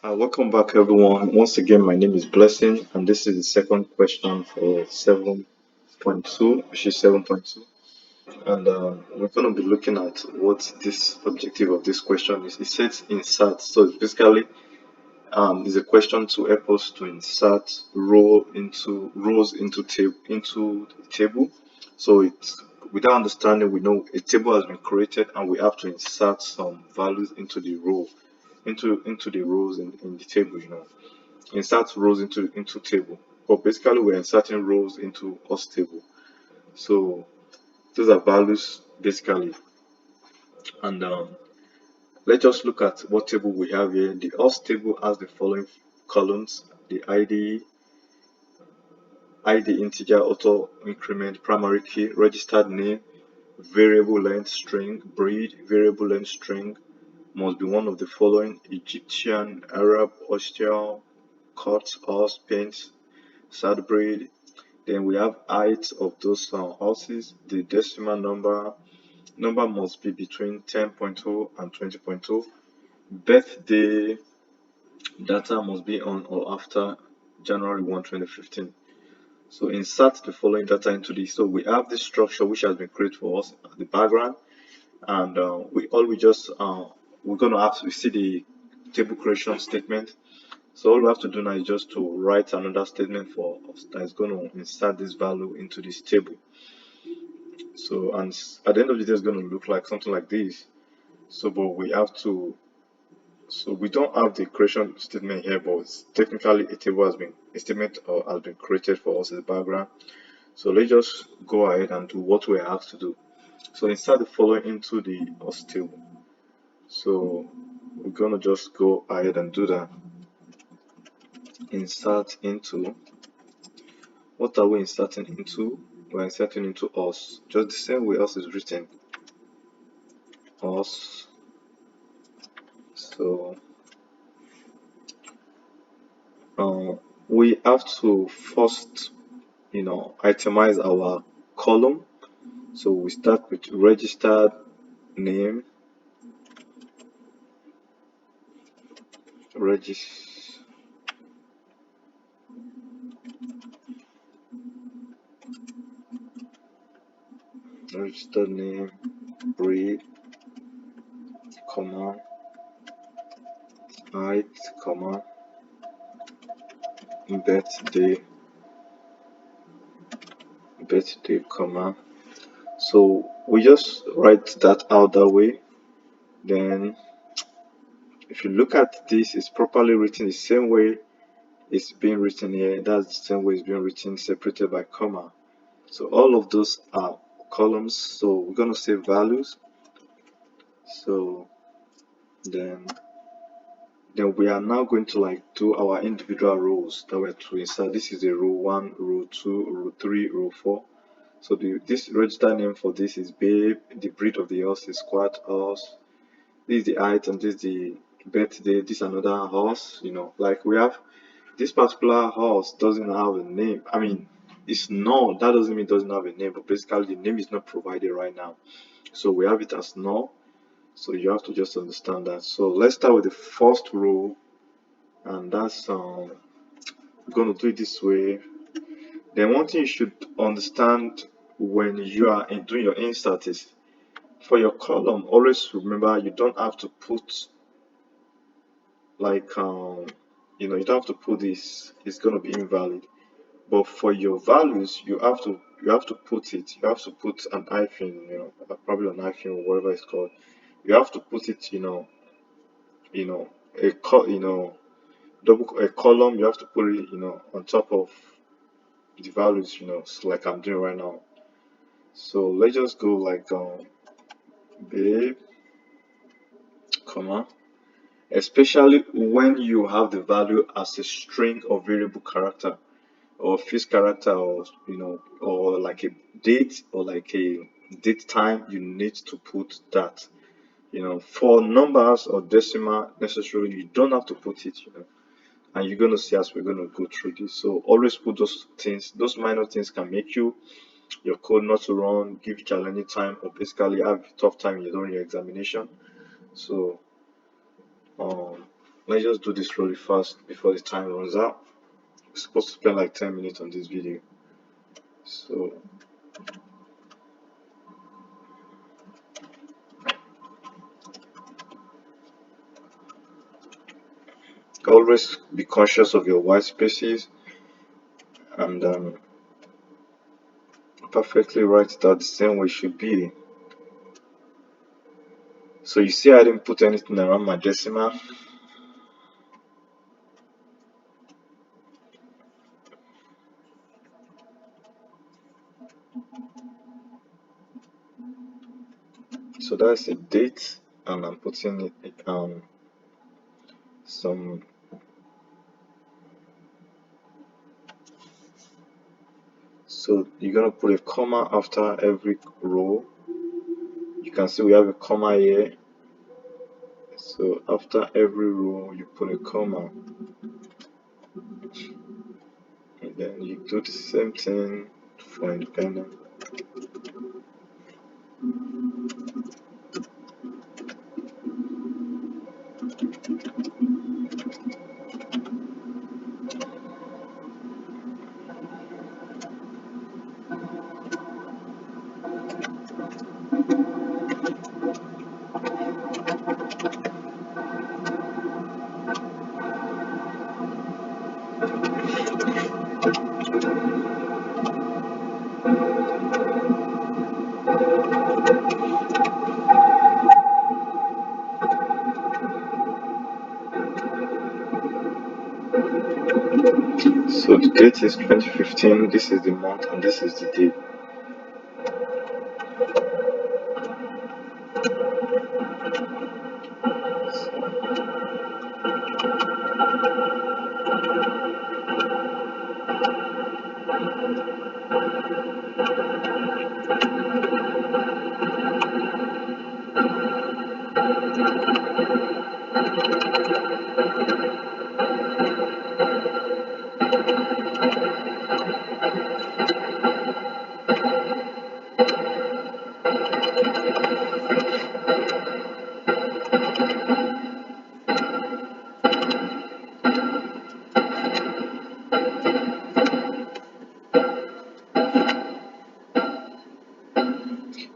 Welcome back, everyone. Once again, my name is Blessing, and this is the second question for 7.2, which is 7.2. And we're going to be looking at what this objective of this question is. It says insert, so it's basically is a question to help us to insert rows into a table. So it's without understanding, we know a table has been created, and we have to insert some values into the rows in the table. Insert rows into table, but basically we're inserting rows into us table. So those are values basically, and let's just look at what table we have here. The us table has the following columns: the id integer, auto increment, primary key, registered name, variable length string, breed. Variable length string must be one of the following: Egyptian, Arab, Austrian, cut, horse, paint, sad breed. Then we have height of those houses. The decimal number must be between 10.0 and 20.0. Birthday data must be on or after January 1, 2015. So insert the following data into this. So we have this structure which has been created for us at the background, and we just we're gonna have to see the table creation statement. So all we have to do now is just to write another statement for us that is going to insert this value into this table. So, and at the end of the day, it's going to look like something like this. So, but we have to, so we don't have the creation statement here, but it's technically a statement has been created for us in the background. So let's just go ahead and do what we're asked to do. So insert the following into the us table. So we're gonna just go ahead and do that. Insert into, what are we inserting into? We're inserting into us, just the same way us is written. Us. So uh, we have to first, itemize our column. So we start with registered name, regis, registered name, breed, comma, height, comma, birthday, comma. So we just write that out that way. Then if you look at this, it's properly written the same way it's being written here. That's the same way it's being written, separated by comma. So all of those are columns. So we're going to say values. So then we are now going to like do our individual rows that we're to insert. This is a row 1, row 2, row 3, row 4. So this register name for this is babe. The breed of the horse is squat horse. This is the item. This is the birthday. This is another horse. Like we have this particular horse doesn't have a name. I mean, it's null. That doesn't mean it doesn't have a name, but basically the name is not provided right now. So we have it as null. So you have to just understand that. So let's start with the first row, and that's we're gonna do it this way. Then one thing you should understand when you are doing your insert is for your column, always remember you don't have to put like you don't have to put this, it's gonna be invalid. But for your values, you have to put it. You have to put an hyphen, probably an hyphen or whatever it's called. You have to put it, you know, double a column. You have to put it, on top of the values, so like I'm doing right now. So let's just go like babe, comma. Especially when you have the value as a string or variable character or fixed character, or or like a date, or like a date time, you need to put that. For numbers or decimal necessarily you don't have to put it, and you're going to see as we're going to go through this. So always put those things. Those minor things can make your code not to run, give you challenging time, or basically have a tough time during your examination. So um Let's just do this really fast before the time runs out. We're supposed to spend like 10 minutes on this video. So always be conscious of your white spaces and perfectly write it out the same way it should be. So you see I didn't put anything around my decimal. So that's a date and I'm putting it some. So you're gonna put a comma after every row. You can see we have a comma here. So after every row you put a comma. And then you do the same thing for independent. So the date is 2015, this is the month and this is the day.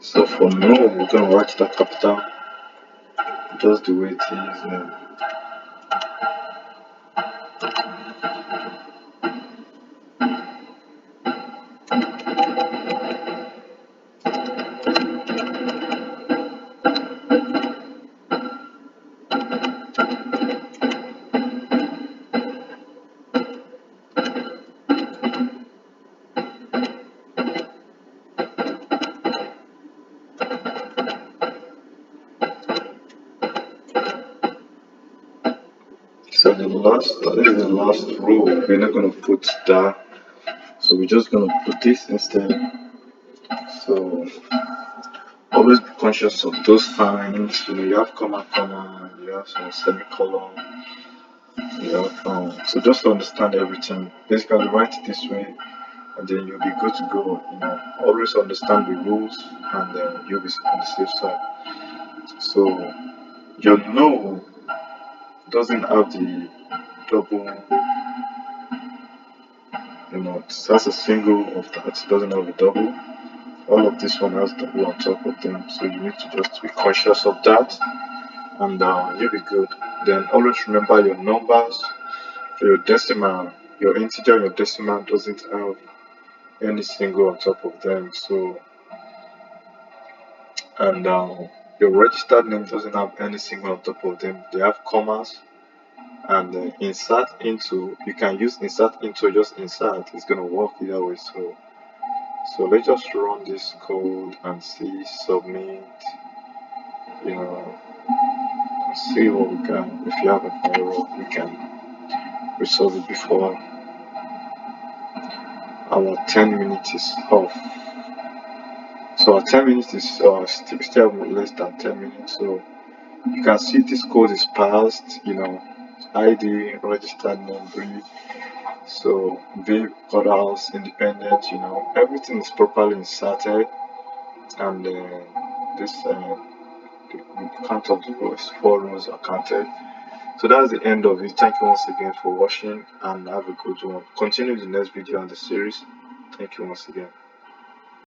So for no, we're gonna write that capital just the way it is now. So this is the last row. We're not gonna put that. So we're just gonna put this instead. So always be conscious of those signs. You know, you have comma, comma, you have some semicolon, you have so just to understand everything. Basically, write it this way, and then you'll be good to go. You know, always understand the rules, and then you'll be on the safe side. So your no doesn't have the double. You know, that's a single of that. It doesn't have a double. All of this one has double on top of them, so you need to just be conscious of that, and you'll be good. Then always remember your numbers. Your decimal, your integer, your decimal doesn't have any single on top of them. So, and your registered name doesn't have any single on top of them. They have commas and insert into. You can use insert into or just insert. It's gonna work either way. So let's just run this code and see submit. You know, see what we can. If you have an error, we can resolve it before our 10 minutes is off. So our 10 minutes is still less than 10 minutes. So you can see this code is passed, you know, ID, registered name, breed. So vape, quarters, independent, you know, everything is properly inserted, and this the count of the rows, 4 rows are counted. So that's the end of it. Thank you once again for watching and have a good one. Continue the next video on the series. Thank you once again.